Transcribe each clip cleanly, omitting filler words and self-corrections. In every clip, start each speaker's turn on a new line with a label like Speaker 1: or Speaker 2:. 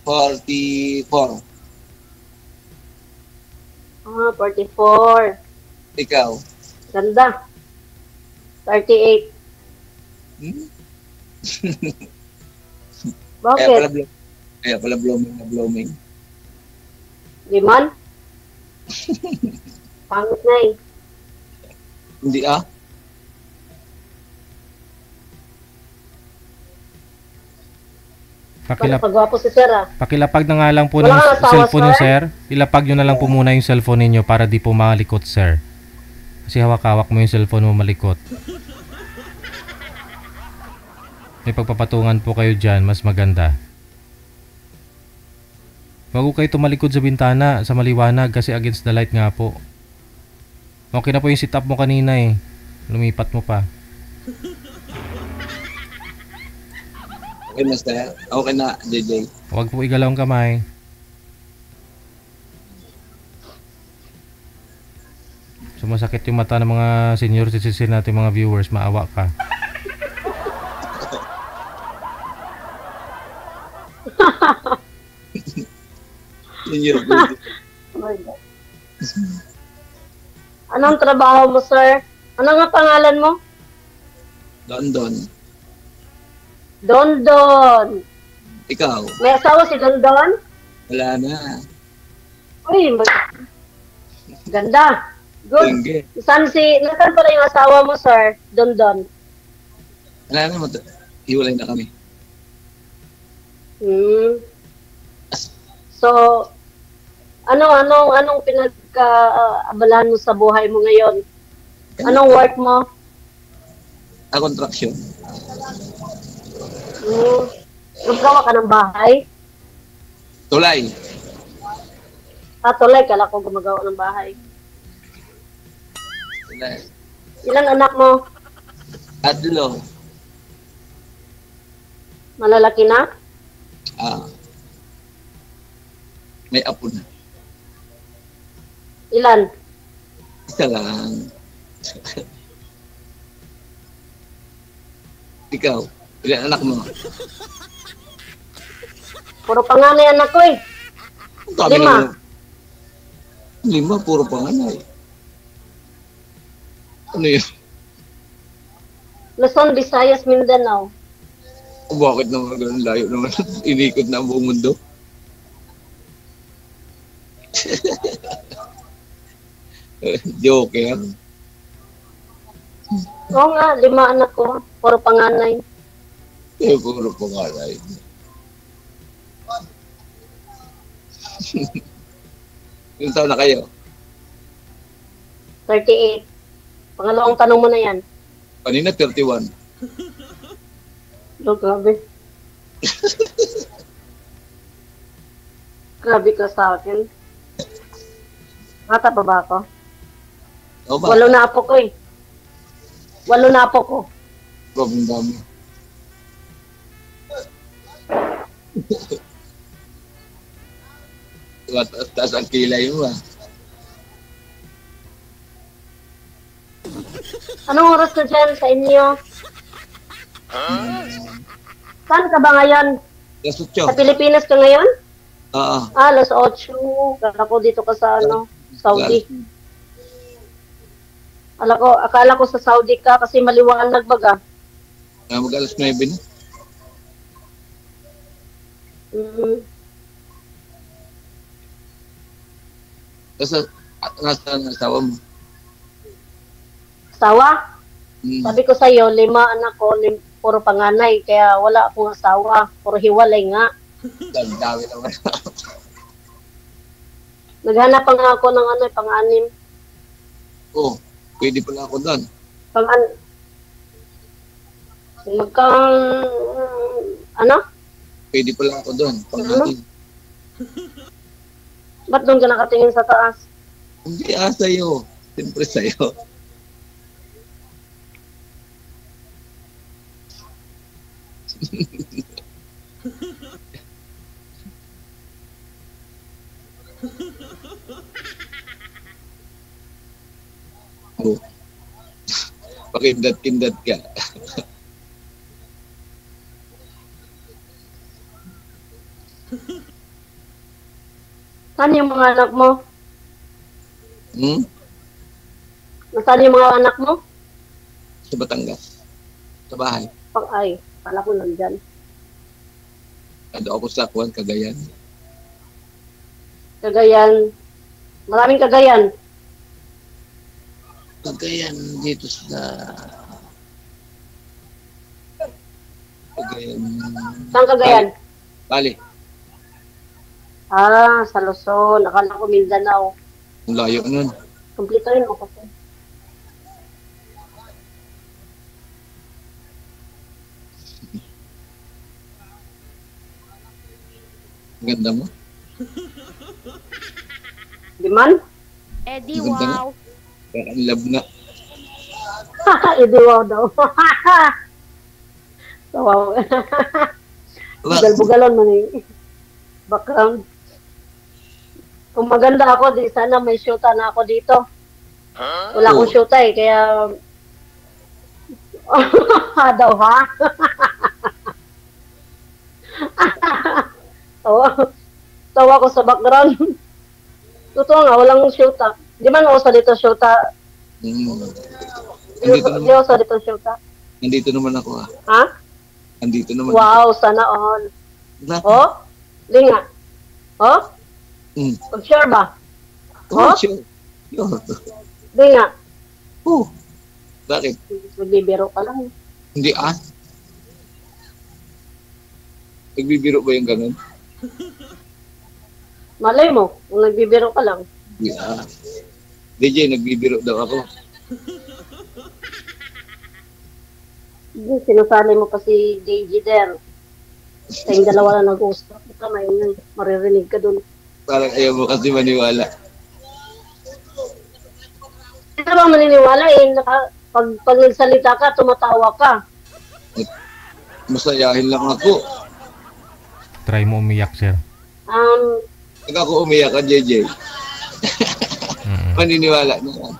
Speaker 1: 44.
Speaker 2: 44.
Speaker 1: Ikaw?
Speaker 2: Ganda. 38.
Speaker 1: Hmm?
Speaker 2: Bakit?
Speaker 1: Kaya pala blooming na blooming.
Speaker 2: Liman? Pangit na eh.
Speaker 1: Hindi ah.
Speaker 2: Pagwapo si sir ah.
Speaker 3: Pakilapag na nga lang po ng
Speaker 2: Wala kang asawa,
Speaker 3: cellphone niyo,
Speaker 2: sir?
Speaker 3: sir. Ilapag nyo na lang po muna yung cellphone ninyo para di po malikot, sir. Kasi hawak-hawak mo yung cellphone mo malikot. May pagpapatungan po kayo dyan, mas maganda. Huwag kayo tumalikod sa bintana, sa maliwanag kasi against the light nga po. Okay na po yung sit up mo kanina eh. Lumipat mo pa.
Speaker 1: Okay na sir. Okay na, JJ.
Speaker 3: Huwag po igalaw ang kamay. Sumasakit yung mata ng mga senior citizen natin, mga viewers. Maawa ka.
Speaker 1: Senior
Speaker 2: Oh my God. Anong trabaho mo, sir? Ano nga pangalan mo?
Speaker 1: London.
Speaker 2: Dondon.
Speaker 1: Ikaw?
Speaker 2: May asawa si Dondon?
Speaker 1: Wala na.
Speaker 2: Uy, ganda. Good.
Speaker 1: Tingge.
Speaker 2: Nasaan pala yung asawa mo, sir? Dondon.
Speaker 1: Wala na. Hiwalay na kami.
Speaker 2: So, anong pinagkaabalahan mo sa buhay mo ngayon? Anong work mo?
Speaker 1: Construction.
Speaker 2: Naggawa ka ng bahay?
Speaker 1: Tulay.
Speaker 2: Tulay, kala ko gumagawa ng bahay.
Speaker 1: Tulay.
Speaker 2: Ilang anak mo?
Speaker 1: Adlo.
Speaker 2: Malalaki na?
Speaker 1: May apo na.
Speaker 2: Ilan?
Speaker 1: Isa lang. Ikaw, ilan anak mo?
Speaker 2: Puro panganay anak ko eh.
Speaker 1: Ang dami
Speaker 2: 5.
Speaker 1: naman. 5, puro panganay. Ano yun?
Speaker 2: Luzon, Visayas, Mindanao.
Speaker 1: Bakit naman ganun layo naman? Inikot na ang buong mundo. Joker.
Speaker 2: Oo nga, 5 anak ko. Puro panganay.
Speaker 1: Puro panganay. Ilang taon na kayo?
Speaker 2: 38. Pangalawang tanong mo na yan.
Speaker 1: Kanina 31.
Speaker 2: Grabe. Grabe ka sa akin. Mata pa ba ako?
Speaker 1: O ba?
Speaker 2: 8 na apo ko eh. 8 na apo ko.
Speaker 1: Problem dami. Taas ang kilay mo ah.
Speaker 2: Anong oras na dyan sa inyo? Saan ka ba ngayon?
Speaker 1: Alas
Speaker 2: Sa
Speaker 1: 8.
Speaker 2: Pilipinas ka ngayon?
Speaker 1: Oo.
Speaker 2: Alas 8. Kala ko dito ka sa Saudi. Akala ko sa Saudi ka kasi maliwanag baga.
Speaker 1: Mag-alas 9 na. Nasa ang asawa mo?
Speaker 2: Asawa? Sabi ko sa'yo, 5 anak ko, puro panganay. Kaya wala akong asawa. Puro hiwalay nga.
Speaker 1: Dami naman.
Speaker 2: Naghanap pa nga ako ng pang-anim.
Speaker 1: Oh, pwede pala ako doon. Pwede pala ako doon. Pang-anim.
Speaker 2: Ba't doon ka nakatingin sa taas?
Speaker 1: Hindi sa'yo. Siyempre sa'yo. Oh. Pakindat-kindat ka.
Speaker 2: Saan yung mga anak mo?
Speaker 1: Hmm?
Speaker 2: Nasaan yung mga anak mo?
Speaker 1: Sa Batangas. Sa bahay.
Speaker 2: Ay, pala ko nandyan.
Speaker 1: Ando ako sa Kuan, Cagayan.
Speaker 2: Cagayan. Maraming Cagayan.
Speaker 1: Cagayan dito sa... Cagayan.
Speaker 2: Saan Cagayan?
Speaker 1: Bali.
Speaker 2: Ah, sa Luzon. Akala ko Mindanao.
Speaker 1: Ang layo nun.
Speaker 2: Kumplituhin mo kasi.
Speaker 1: Ang ganda mo.
Speaker 2: Di man?
Speaker 4: Eddie,
Speaker 1: Ang ganda nga.
Speaker 4: wow.
Speaker 1: Kaya ang love nga.
Speaker 2: Idiwaw daw. So, wow. Bugal-bugalon man eh. Background. Kung maganda ako, di sana may shoota na ako dito. Wala akong shoota eh, kaya... daw ha? Tawa ko sa background. Totoo nga, walang shoota. Di man usa dito shoota?
Speaker 1: Andito
Speaker 2: Di
Speaker 1: naman,
Speaker 2: usa dito shoota?
Speaker 1: andito naman ako
Speaker 2: Ha?
Speaker 1: Andito naman
Speaker 2: Wow, sana all.
Speaker 1: ako.
Speaker 2: Oh? Di nga. Oh?
Speaker 1: Mm.
Speaker 2: Sure ba?
Speaker 1: Oh,
Speaker 2: Oh?
Speaker 1: sure. Sure.
Speaker 2: Di nga.
Speaker 1: Oh. Bakit?
Speaker 2: Nagbibiro ka lang.
Speaker 1: Hindi Nagbibiro ba yung ganun?
Speaker 2: Malay mo, kung nagbibiro ka lang.
Speaker 1: Hindi DJ, nagbibiro daw ako.
Speaker 2: Sinasali mo pa si DJ there. Kayong dalawa lang nag-uusap. Ito, may maririnig ka dun.
Speaker 1: Parang ayaw mo kasi maniwala.
Speaker 2: Hindi ba maniniwala eh, pag nagsalita ka, tumatawa ka.
Speaker 1: Masayahin lang ako.
Speaker 3: Try mo umiyak, sir.
Speaker 1: Pag ako umiyak ka, JJ, maniniwala na yan.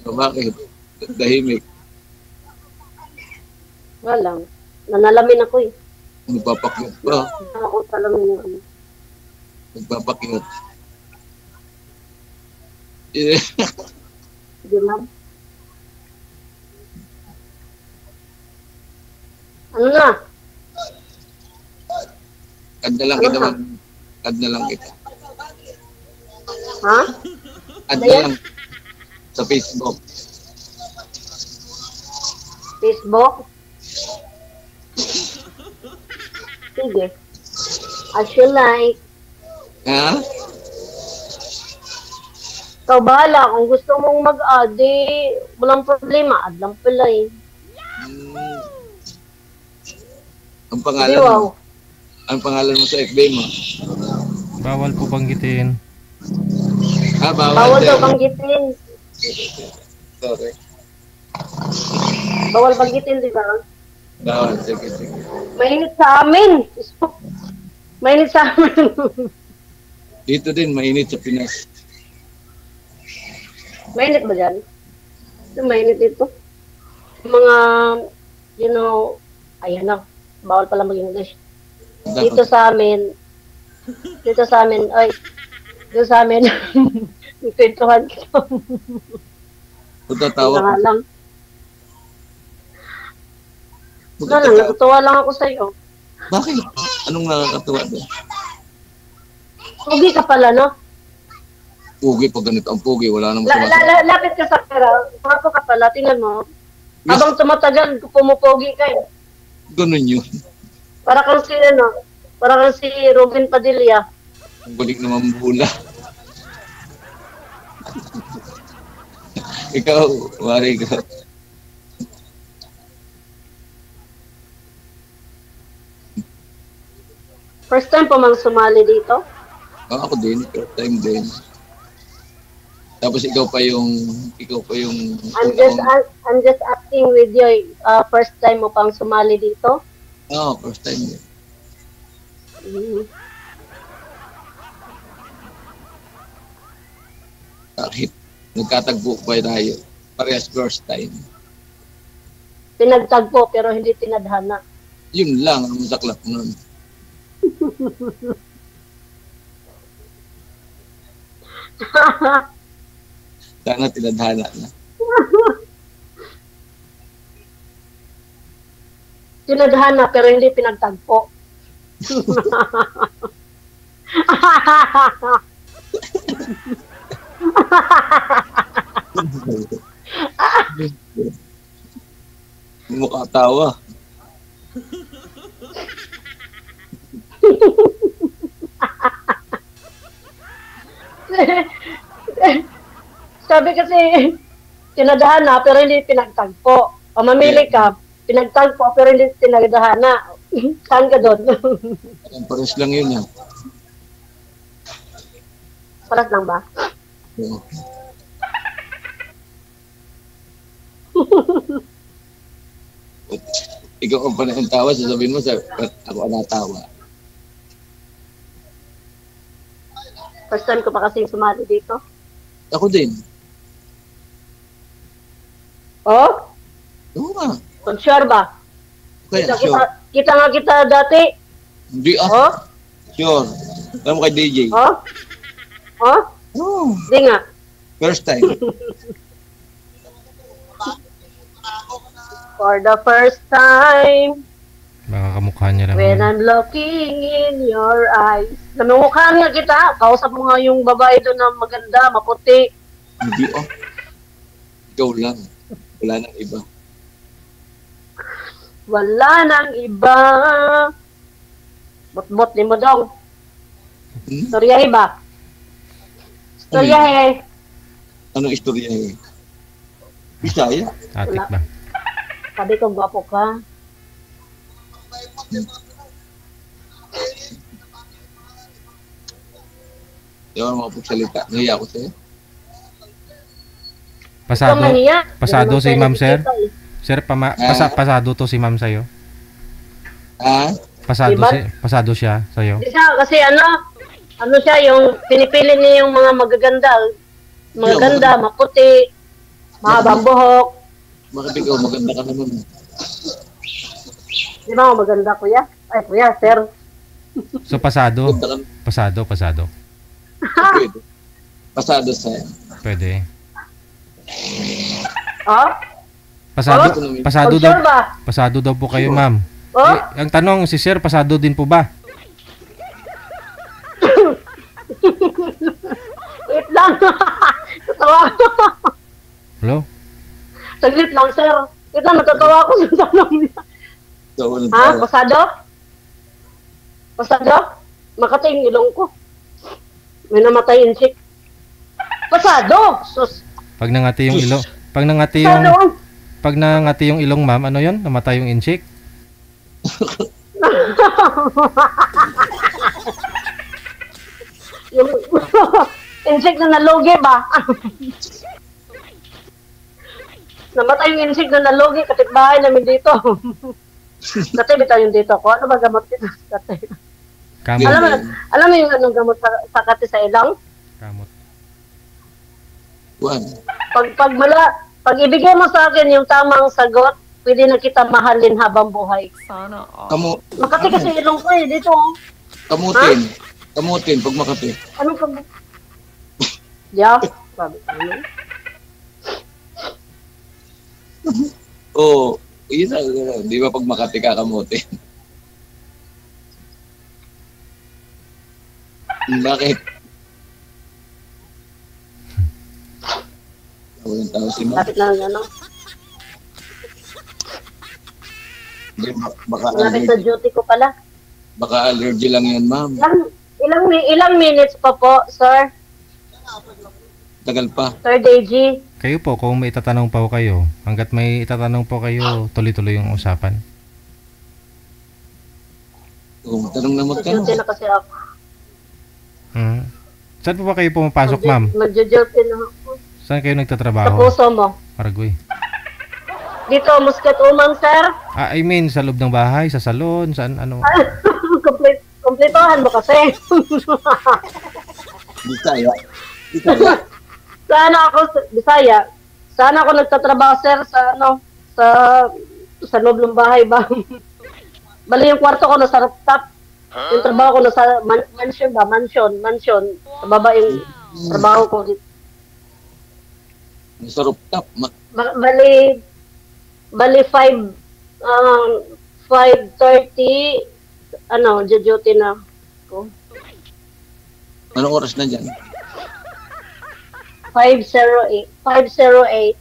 Speaker 1: So, bakit? Dahimik.
Speaker 2: Wala. Nanalamin ako eh.
Speaker 1: Magpapakyut pa.
Speaker 2: Ako talamin yung ano.
Speaker 1: Magpapakyut.
Speaker 2: Di ba? Ano na?
Speaker 1: Add na lang kita. Add na lang kita.
Speaker 2: Ha?
Speaker 1: Add na
Speaker 2: Ayan.
Speaker 1: lang sa Facebook.
Speaker 2: Facebook? Sige. As you like.
Speaker 1: Ha?
Speaker 2: Ikaw bahala. Kung gusto mong mag-add, walang problema. Add lang pala eh.
Speaker 1: Hmm. Ang
Speaker 2: Di
Speaker 1: pangalan
Speaker 2: wow.
Speaker 1: mo. Ang pangalan mo sa FB mo.
Speaker 3: Bawal po banggitin.
Speaker 1: Bawal.
Speaker 2: Bawal
Speaker 1: sir.
Speaker 2: daw banggitin.
Speaker 1: Sorry.
Speaker 2: Bawal banggitin, di ba?
Speaker 1: Bawal. Sige, sige.
Speaker 2: Mainit sa amin. Mainit sa amin.
Speaker 1: Dito din, mainit sa Pinas.
Speaker 2: Mainit ba dyan? Mainit dito. Yung mga, you know, ayan na. Bawal pala mag-English. Dito sa amin, dito sa amin, yung kwentuhan ko.
Speaker 1: Kung tatawa
Speaker 2: Nga
Speaker 1: ko.
Speaker 2: lang.
Speaker 1: Kung
Speaker 2: Wala lang,
Speaker 1: tatawa.
Speaker 2: natutuwa lang ako sa'yo.
Speaker 1: Bakit? Anong nakakatawa doon?
Speaker 2: Pugi ka pala, no?
Speaker 1: Pugi, pag ganito ang pugi, wala namang sumasagot.
Speaker 2: Lapit ka sa pera. Papo ka pala, tingnan mo. Habang tumatagal, pumupogi ka eh.
Speaker 1: Ganun yun.
Speaker 2: Para kang si, para kang si Robin Padilla.
Speaker 1: Ang balik naman bula. Ikaw, wari ka.
Speaker 2: First time pa mang sumali dito?
Speaker 1: Ako din, first time din. Tapos ikaw pa yung
Speaker 2: I'm just asking with you, first time mo pang sumali dito?
Speaker 1: first time din.
Speaker 2: Mhm.
Speaker 1: Bakit? Nagkatagpo pa tayo. Parehas first time.
Speaker 2: Pinagtagpo pero hindi tinadhana.
Speaker 1: Yun lang ang masaklap nun. Sana tinadhana na.
Speaker 2: Tinadhana pero hindi pinagtagpo.
Speaker 1: Hindi mo katawa.
Speaker 2: Sabi kasi, tinadhana pero hindi pinagtagpo. O mamili ka, pinagtagpo pero hindi tinadhana. Saan ka doon?
Speaker 1: Pares lang yun yan.
Speaker 2: Paras lang ba?
Speaker 1: Oo. Ikaw ang panahon tawa, sasabihin mo, ako ang natawa.
Speaker 2: First time ko pa kasing sumali dito.
Speaker 1: Ako din.
Speaker 2: Oh?
Speaker 1: Oo nga.
Speaker 2: Sure ba?
Speaker 1: Kaya,
Speaker 2: Kita,
Speaker 1: sure.
Speaker 2: kita nga kita dati.
Speaker 1: Hindi
Speaker 2: Oh?
Speaker 1: Sure. Alam mo kay DJ?
Speaker 2: Oh? Oh?
Speaker 1: Oo.
Speaker 2: Di nga.
Speaker 1: First time.
Speaker 2: For the first time,
Speaker 3: Baka kamukha niya lang.
Speaker 2: when I'm looking in your eyes. Namumukhaan nga kita. Kausap mo nga yung babae doon na maganda, maputi.
Speaker 1: Hindi Ikaw lang. Wala nang iba.
Speaker 2: Wala nang iba. Bot-bot ni mo dong. Storyahe ba? Storyahe.
Speaker 1: Anong istorya eh? Bisaya?
Speaker 3: Atik ba?
Speaker 2: Sabi ko, gwapo ka.
Speaker 1: Di ba makapagsalita? Nahiya ako sa'yo.
Speaker 3: Pasado.
Speaker 2: Ikaw maniya.
Speaker 3: Pasado
Speaker 2: Hindi
Speaker 3: si
Speaker 2: naman
Speaker 3: ma'am,
Speaker 2: tayo
Speaker 3: sir?
Speaker 2: nakikita eh.
Speaker 3: Sir, pasado to si ma'am sa'yo?
Speaker 1: Ha?
Speaker 2: Diba?
Speaker 3: Pasado siya sa'yo?
Speaker 2: Di siya, kasi ano siya, yung pinipili niya yung mga magaganda. Magaganda, maputi, mahabang buhok.
Speaker 1: Bakit ikaw maganda ka naman?
Speaker 2: Di ba maganda, kuya? Ay, kuya, sir.
Speaker 3: So, pasado?
Speaker 1: Maganda ka
Speaker 3: Pasado.
Speaker 1: Pwede. Pasado sa'yo.
Speaker 3: Pwede.
Speaker 2: Oh?
Speaker 3: Pasado daw.
Speaker 2: Sure ba?
Speaker 3: Pasado daw po kayo, ma'am.
Speaker 2: Oh?
Speaker 3: Ang tanong, si sir, pasado din po ba?
Speaker 2: Wait lang. Tatawa ako.
Speaker 3: Hello?
Speaker 2: Saglit lang, sir. Wait lang, natatawa ako sa tanong niya.
Speaker 1: So, walang
Speaker 2: Ha?
Speaker 1: tawa.
Speaker 2: Pasado? Pasado? Makati yung ilong ko. May namatay in sick. Pasado! Sus.
Speaker 3: Pag nangati yung ilong,
Speaker 2: Pasado!
Speaker 3: pag nangati yung ilong, ma'am, ano 'yon? Namatay yung inchik?
Speaker 2: Yung insect na nalugi ba? Namatay yung insect na nalugi, kapitbahay namin dito. Kati, bitaw yung dito ko. Ano ba gamot dito? Kati.
Speaker 3: Kamot.
Speaker 2: Alam mo yung anong gamot sa kati sa ilang?
Speaker 3: Kamot.
Speaker 1: Juan.
Speaker 2: Pag ibigay mo sa akin yung tamang sagot, pwede na kita mahalin habang buhay.
Speaker 4: Sana all.
Speaker 2: Makati kasi ilong ko eh, dito.
Speaker 1: Kamutin. Kamutin pag Makati.
Speaker 2: Anong pag... Yeah, sabi ko yun.
Speaker 1: Oo. Yun na, di ba pag Makati ka kamutin? Bakit? Walang tao si Ma'am.
Speaker 2: Lapit na lang ano.
Speaker 1: Hindi, baka
Speaker 2: Lapit sa
Speaker 1: allergy,
Speaker 2: duty ko pala.
Speaker 1: baka allergy lang yan, Ma'am.
Speaker 2: Ilang minutes pa po, sir?
Speaker 1: Tagal pa.
Speaker 2: Sir Deji?
Speaker 3: Kayo po, kung may itatanong pa po kayo, hanggat may itatanong po kayo, tuloy-tuloy yung usapan.
Speaker 1: Oo, tanong na
Speaker 2: Sa
Speaker 1: magtanong.
Speaker 2: duty na kasi ako.
Speaker 3: Saan po ba kayo pumapasok, ma'am?
Speaker 2: Magjo-duty na ako.
Speaker 3: Saan kayo
Speaker 2: Sa
Speaker 3: nagtatrabaho?
Speaker 2: puso mo.
Speaker 3: Paraguay.
Speaker 2: Dito, Muscat Umang, sir.
Speaker 3: I mean, sa loob ng bahay, sa salon, saan, ano?
Speaker 2: Kompletohan mo kasi.
Speaker 1: Bisaya. Bisaya.
Speaker 2: Sana ako, Bisaya, sana ako nagtatrabaho, sir, sa ano, sa loob ng bahay ba? Bali yung kwarto ko nasa rooftop. Yung trabaho ko nasa mansion ba? Mansion. Sa baba yung trabaho ko.
Speaker 1: Nasa rooftop.
Speaker 2: Bali 5:30, duty na ko.
Speaker 1: Anong oras na dyan?
Speaker 2: 5:08.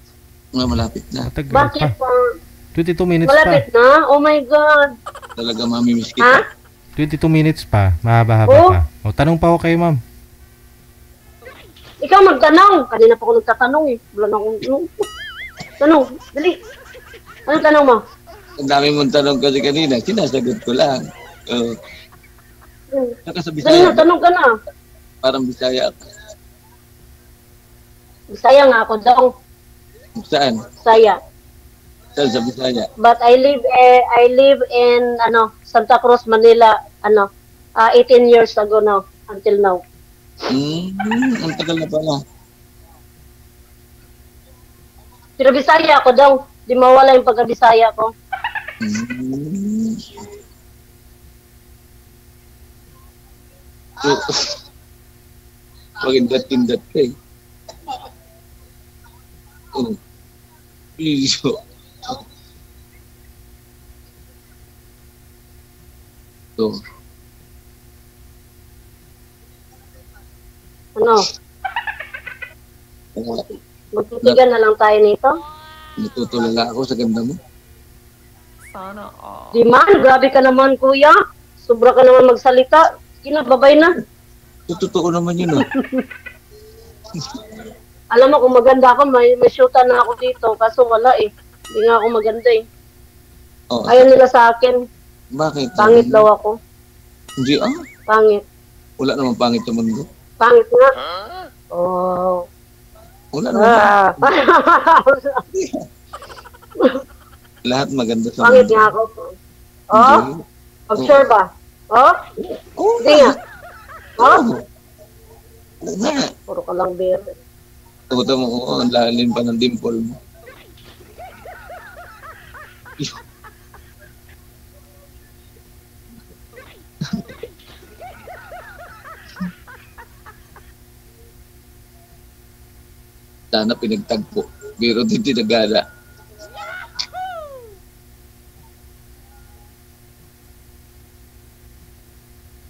Speaker 1: Malapit na.
Speaker 3: Matagal
Speaker 2: Bakit
Speaker 3: pa.
Speaker 2: po?
Speaker 3: 22 minutes
Speaker 2: Malapit
Speaker 3: pa.
Speaker 2: na? Oh my God.
Speaker 1: Talaga mamimiss
Speaker 2: Ha?
Speaker 1: kita.
Speaker 3: 22 minutes pa. Mahaba-haba
Speaker 2: Oh.
Speaker 3: pa. O, tanong pa ako kayo, ma'am.
Speaker 2: Ikaw magtanong. Kanina pa ako nagtatanong eh. Wala na akong tanong. Dali. Anong tanong mo?
Speaker 1: Ang dami mong tanong kasi kanina, sinasagot ko lang. Saka sa
Speaker 2: Dali
Speaker 1: Bisaya,
Speaker 2: na, tanong ka na.
Speaker 1: parang Bisaya ako.
Speaker 2: Bisaya nga ako daw.
Speaker 1: Saan?
Speaker 2: Bisaya.
Speaker 1: Saan sa Bisaya?
Speaker 2: But I live in Santa Cruz, Manila, 18 years ago now, until now.
Speaker 1: Ang tagal na pala.
Speaker 2: Pero Bisaya ako daw. Di mawala yung pagka-Bisaya ko.
Speaker 1: So, pagindat-kindat ka eh. Iso. So,
Speaker 2: Magtitigan na lang tayo nito.
Speaker 1: natutulala ako sa ganda mo.
Speaker 4: Sana all.
Speaker 2: Di man, grabe ka naman kuya. Sobra ka naman magsalita. Kinababay na.
Speaker 1: Totoo naman yun, ah.
Speaker 2: Alam mo kung maganda ako, may shoota na ako dito. Kaso wala eh. Hindi nga ako maganda eh.
Speaker 1: Oh,
Speaker 2: Ayaw nila sa akin.
Speaker 1: bakit?
Speaker 2: Pangit daw ako.
Speaker 1: Hindi,
Speaker 2: Pangit.
Speaker 1: wala namang pangit sa mundo.
Speaker 2: Pangit nga. Oh.
Speaker 1: Wala namang
Speaker 2: Ah.
Speaker 1: lahat maganda sa
Speaker 2: Pangit
Speaker 1: mundo.
Speaker 2: nga ako. Oh? Observe ba? Oh?
Speaker 1: Oo
Speaker 2: Hindi nga. Oh?
Speaker 1: Oo nga.
Speaker 2: Puro ka lang beer.
Speaker 1: Tuta mo ko, ang lalim pa ng dimple mo. Sana pinagtagpo. Pero di tinagala.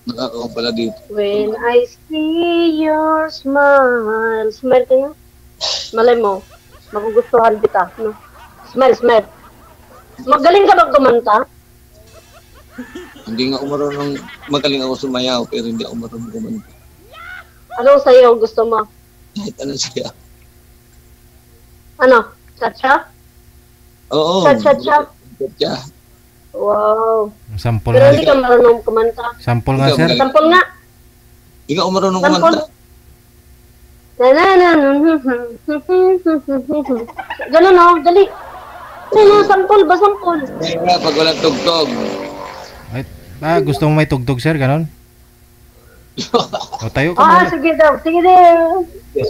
Speaker 1: Nakakaw pala dito.
Speaker 2: When I see your smile. Smile ka nga? Malay mo. Magugustuhan kita. No? Smile. Magaling ka bang kumanta?
Speaker 1: Hindi nga ako marunong, magaling ako sumayaw, pero hindi ako marunong kumanta.
Speaker 2: Anong sayo gusto mo?
Speaker 1: Kahit ano siya.
Speaker 2: Ano? Cha-cha?
Speaker 1: Oo.
Speaker 2: Cha-cha-cha?
Speaker 1: Cha-cha.
Speaker 2: Wow.
Speaker 3: Sample
Speaker 2: Pero
Speaker 3: nga.
Speaker 2: hindi ka marunong kumanta.
Speaker 3: Sample nga, sir.
Speaker 2: Sampol nga.
Speaker 1: Hindi nga ako marunong
Speaker 2: Sampol.
Speaker 1: kumanta.
Speaker 2: Ganun o, dali. Ano, sampol ba sampol?
Speaker 1: Kaya pag walang tugtog.
Speaker 3: Ay, gusto mo may tugtog, sir? Ganon? O, tayo ka muna.
Speaker 2: Sige daw, sige daw.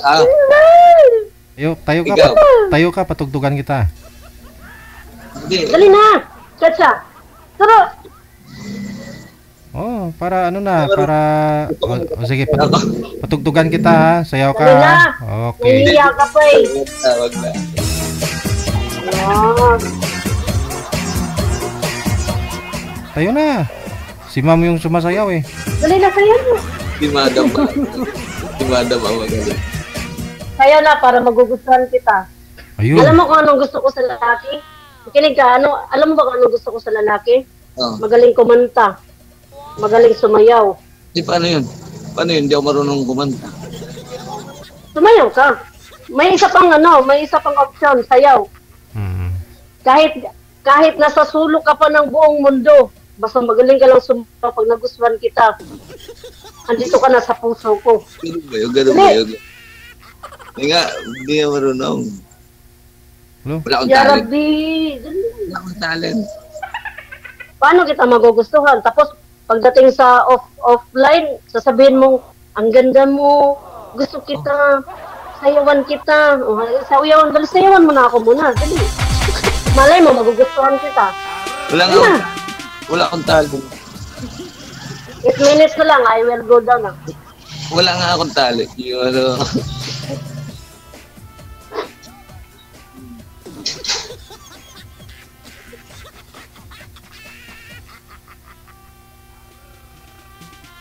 Speaker 1: Ah,
Speaker 3: Tayo ka.
Speaker 1: Ikaw.
Speaker 3: Tayo ka, patugtugan kita.
Speaker 1: hindi.
Speaker 2: Dali na. Cha-cha. Tara.
Speaker 3: Oh, para ano na, para... sige, patugtugan kita, ha? Sayaw ka,
Speaker 2: Dali
Speaker 3: ha?
Speaker 2: na.
Speaker 3: Okay.
Speaker 2: Nahihiya ka pa eh.
Speaker 1: Tawag na.
Speaker 2: Wow.
Speaker 3: Tayo na. Si ma'am yung sumasayaw, eh.
Speaker 2: Dali na, sayo na.
Speaker 1: Si Madam pa. Si Madam ang magaling.
Speaker 2: Sayo na para magugustuhan kita.
Speaker 3: Ayun.
Speaker 2: Alam mo kung anong gusto ko sa lalaki? Makinig ka, alam mo ba kung anong gusto ko sa lalaki?
Speaker 1: Oh.
Speaker 2: Magaling kumanta. Magaling sumayaw.
Speaker 1: Paano yun? Paano yun? Hindi ako marunong kumanta.
Speaker 2: Sumayaw ka. May isa pang option, sayaw.
Speaker 3: Hmm.
Speaker 2: Kahit nasa sulok ka pa ng buong mundo, basta magaling ka lang sumayaw pag nagustuhan kita. Andito ka na sa puso ko.
Speaker 1: Ganun ba yun? Ganun ba yun? Hindi nga, hindi ako marunong.
Speaker 3: Hello?
Speaker 1: Wala akong
Speaker 2: Ya
Speaker 1: talent.
Speaker 2: Rabbi.
Speaker 1: Wala akong talent.
Speaker 2: Paano kita magugustuhan? Tapos pagdating sa offline, sasabihin mo, ang ganda mo, gusto kita. Sayawan kita. O, sayawan mo na ako muna. Dali. Malay mo, magugustuhan kita.
Speaker 1: Wala nga.
Speaker 2: Ano?
Speaker 1: Wala akong tali.
Speaker 2: 8 minutes na lang, I will go down.
Speaker 1: Wala nga akong tali. Yung ano.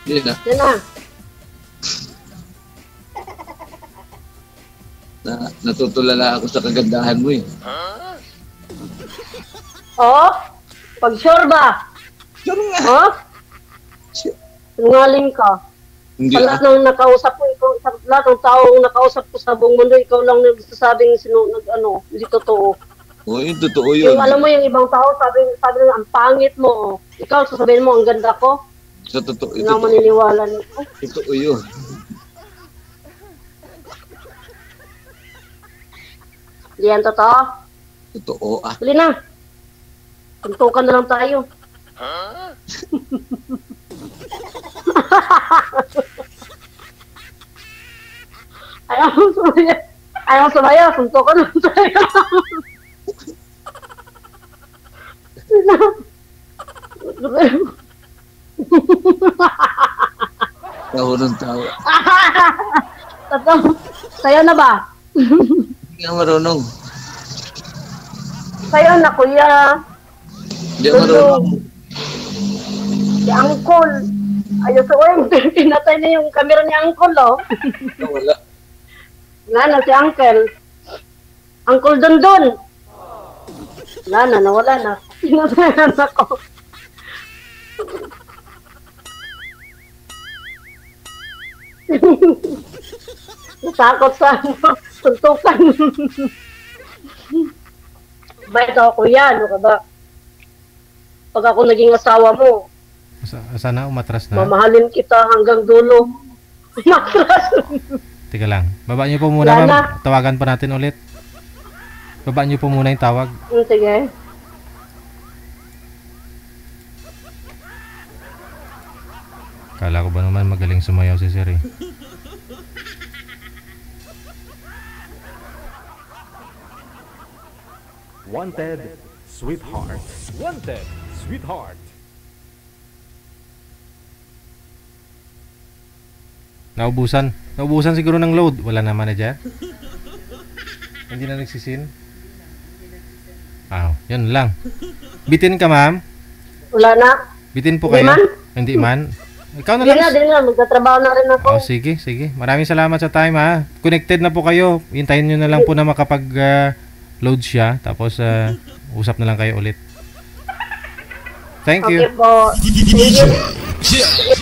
Speaker 1: Yun na.
Speaker 2: Yan na.
Speaker 1: Natutulala ako sa kagandahan mo eh.
Speaker 2: Oh? Pag sure ba?
Speaker 1: Sure nga.
Speaker 2: Oh? Sinungaling ka.
Speaker 1: Hindi
Speaker 2: Sa lahat ng nakausap ko, ikaw, sa lahat ng taong nakausap ko sa buong mundo, ikaw lang nagsasabing hindi totoo.
Speaker 1: Oo, yung totoo yun.
Speaker 2: Yung alam mo yung ibang tao, sabi nila, ang pangit mo. Ikaw, sasabihin mo, ang ganda ko.
Speaker 1: Sa totoo,
Speaker 2: Hindi ako maniniwala nito.
Speaker 1: totoo yun.
Speaker 2: Hindi yan totoo.
Speaker 1: Totoo ah.
Speaker 2: Huli na. Tuntukan na lang tayo. Ayaw mo sumaya. Ayaw mo sumaya. Tuntukan na lang tayo.
Speaker 1: Tawa ng tawa.
Speaker 2: Totoo. Sayo na ba?
Speaker 1: Hindi nga marunong.
Speaker 2: Sayo na, kuya.
Speaker 1: Hindi nga marunong.
Speaker 2: Si Uncle. Ayos ko yung pinatay na yung camera ni Uncle, oh.
Speaker 1: Wala.
Speaker 2: Wala na si Uncle. Uncle Dundun. Wala na, nawala na. Pinatayan ako. Natakot sa tuntukan. Bait ako, kuya. Ano ka ba? Pag ako naging asawa mo,
Speaker 3: Sana umatras na.
Speaker 2: mamahalin kita hanggang dulo. Matras.
Speaker 3: Teka lang. Baba niyo po muna,
Speaker 2: Wala na.
Speaker 3: ma'am. Tawagan pa natin ulit. Baba niyo po muna yung tawag.
Speaker 2: Sige.
Speaker 3: Kala ko ba naman magaling sumayaw si Sir eh.
Speaker 5: Wanted, sweetheart. Wanted, sweetheart.
Speaker 3: Naubusan. Naubusan siguro ng load. Wala na manager. Hindi na nagsisin. Yun lang. Bitin ka, ma'am.
Speaker 2: Wala na.
Speaker 3: Bitin po
Speaker 2: Hindi
Speaker 3: kayo.
Speaker 2: man.
Speaker 3: Hindi man. Ikaw na
Speaker 2: Hindi
Speaker 3: lang.
Speaker 2: na. Magtatrabaho na rin ako.
Speaker 3: Sige, sige. Maraming salamat sa time ha. Connected na po kayo. Hintayin nyo na lang po na makapag load siya. Tapos usap na lang kayo ulit. Thank you.
Speaker 2: Okay po. Thank you.